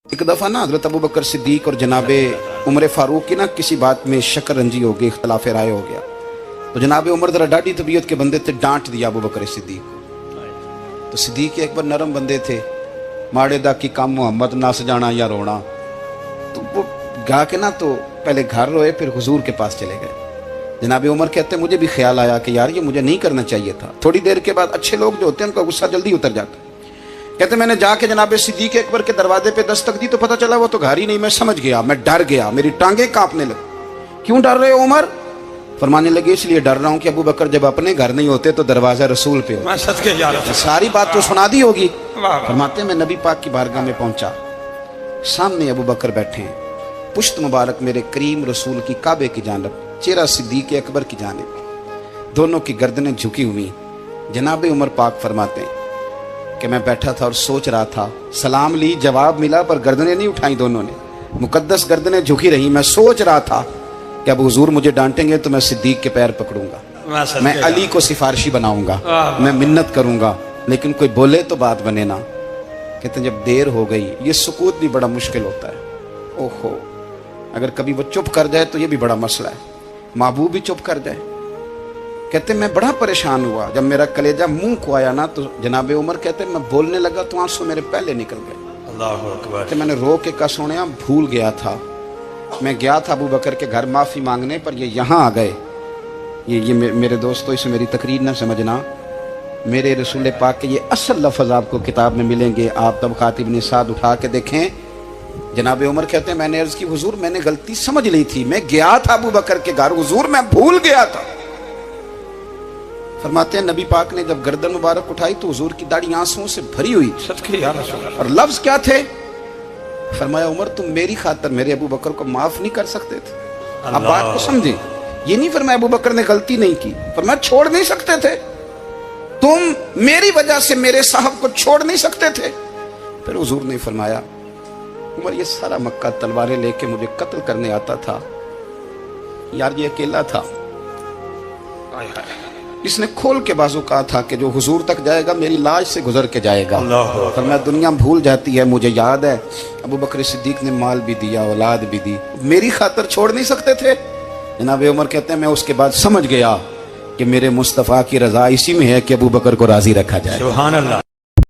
एक दफ़ा ना हज़रत अबू बकर सिद्दीक और जनाब उमर फ़ारूक की ना किसी बात में शक्कर रंजी हो गई, इख्तलाफ राय हो गया। तो जनाब उमर ज़रा डाढ़ी तबीयत के बंदे थे, डांट दिया अबू बकर सिद्दीक को। तो सिद्दीक एक बार नरम बंदे थे, माड़े दा की काम मोहम्मद नस जाना या रोना। तो वो गा के ना तो पहले घर रोए, फिर हुजूर के पास चले गए। जनाब उमर कहते मुझे भी ख्याल आया कि यार ये मुझे नहीं करना चाहिए था। थोड़ी देर के बाद अच्छे लोग जो होते हैं उनका गुस्सा जल्दी उतर जाता है। कहते मैंने जाके जनाब सिद्दीक अकबर के दरवाजे पे दस्तक दी तो पता चला वो तो घर ही नहीं। मैं समझ गया, मैं डर गया, मेरी टांगे कांपने लगी। क्यों डर रहे हो उमर? फरमाने लगे इसलिए डर रहा हूं कि अबू बकर जब अपने घर नहीं होते तो दरवाजा रसूल पे हो। सारी बात तो सुना दी होगी। फरमाते मैं नबी पाक की बारगाह में पहुंचा, सामने अबू बकर बैठे हैं, पुश्त मुबारक मेरे करीम रसूल की काबे की जानब, चेहरा सिद्दीक अकबर की जानब, दोनों की गर्दनें झुकी हुई। जनाब उमर पाक फरमाते हैं कि मैं बैठा था और सोच रहा था, सलाम ली, जवाब मिला, पर गर्दनें नहीं उठाई दोनों ने, मुकद्दस गर्दनें झुकी रही। मैं सोच रहा था कि अब हुजूर मुझे डांटेंगे तो मैं सिद्दीक के पैर पकड़ूंगा, मैं अली को सिफारिशी बनाऊंगा, मैं मिन्नत करूंगा, लेकिन कोई बोले तो बात बने ना। कहते जब देर हो गई, ये सुकूत भी बड़ा मुश्किल होता है। ओहो, अगर कभी वो चुप कर जाए तो ये भी बड़ा मसला है, महबूब भी चुप कर जाए। कहते मैं बड़ा परेशान हुआ, जब मेरा कलेजा मुंह को आया ना तो जनाब उमर कहते मैं बोलने लगा तो आंसू मेरे पहले निकल गए। अल्लाह अकबर। तो मैंने रो के कहा सोनिया भूल गया था, मैं गया था अबू बकर के घर माफ़ी मांगने, पर ये यहाँ आ गए। ये मेरे दोस्तों इसे मेरी तकरीर ना समझना, मेरे रसूल पाक के ये असल लफ्ज़ आपको किताब में मिलेंगे। आप तब खातिब निसाद उठा के देखें। जनाब उमर कहते हैं मैंने अर्ज़ की हुजूर मैंने गलती समझ ली थी, मैं गया था अबू बकर के घर, हुजूर मैं भूल गया था। फरमाते हैं नबी पाक ने जब गर्दन मुबारक उठाई तो हुजूर की दाढ़ी आंसुओं से भरी हुई। और लफ्ज क्या थे? फरमाया उमर तुम मेरी खातर मेरे अबू बकर को माफ नहीं कर सकते थे। अब बात को समझे, ये नहीं फरमाया अबू बकर ने गलती नहीं की, फरमाया छोड़ नहीं सकते थे, तुम मेरी वजह से मेरे साहब को छोड़ नहीं सकते थे। फिर हुजूर ने फरमाया उमर ये सारा मक्का तलवारें लेके मुझे कत्ल करने आता था, यार ये अकेला था, इसने खोल के बाजू कहा था कि जो हुजूर तक जाएगा मेरी लाश से गुजर के जाएगा। पर मैं दुनिया भूल जाती है, मुझे याद है अबू बकर सिद्दीक ने माल भी दिया, औलाद भी दी, मेरी खातर छोड़ नहीं सकते थे। जनाब उमर कहते हैं मैं उसके बाद समझ गया कि मेरे मुस्तफ़ा की रजा इसी में है कि अबू बकर को राजी रखा जाए। सुभान अल्लाह।